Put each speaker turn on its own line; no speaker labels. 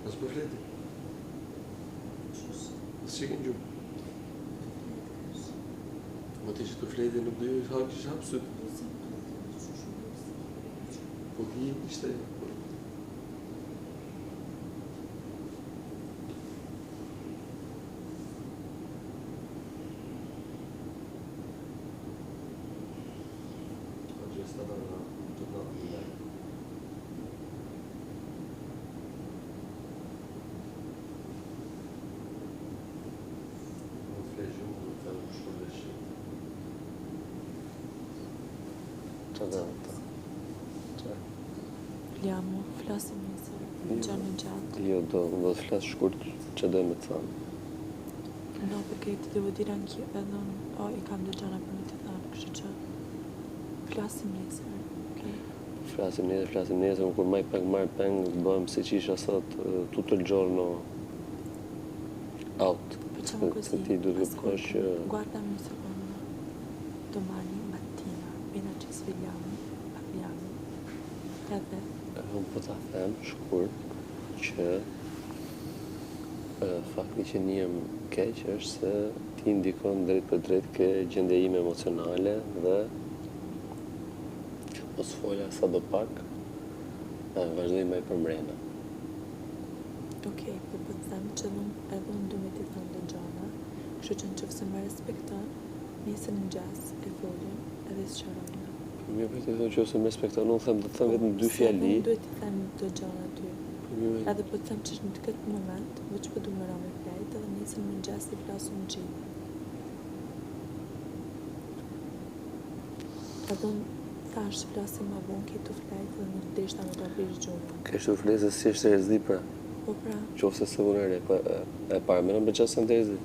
As për fleti. As që kënë gjumë. Ma ti që të fleti nuk dhe ju që hapë sytë. Po hi ishte.
Fliamo, flasim njësër, gjanë gjatë.
Jo, do të flasë shkurt që do me të thamë.
No, perché ti devo dire anch'io, edhe unë, i kam dhe gjana për me të thamë, kështë që flasim njësër, okay?
Flasim njësër, kur maj peng, marë peng, bëhem si që isha sot, tutto il giorno out.
Facciamo così, guardami un secondo, domani mattina, appena ci svegliamo, parliamo, edhe
unë po ta them shkurt që fakti që njëm keq është se ti ndikon drejt për drejt ke gjendja ime emocionale dhe mos folja sa do pak vazhdoj me për mrena.
Okej, po të them që edhe unë du me t'i thënë dhe gjana, kështu që në qëfëse me respekton, nesër në gjas e folim edhe së qarojna.
Mirë për t'i thënë që ose me respekton, unë them të them vetëm dy fjali.
Unë duhet t'i them të gjana ty. Edhe po të them që në këtë moment, veç po du më ra me flejt, edhe nesër në gjas i flasu në gjithë. Edhe unë thash flasim ma bon këtu flejt dhe nuk deshta me ta prish gjurë.
Kështu flejt se si është e zdi pra.
Po pra.
Qofse se vunere, e parë me në bëqasën të e zdi.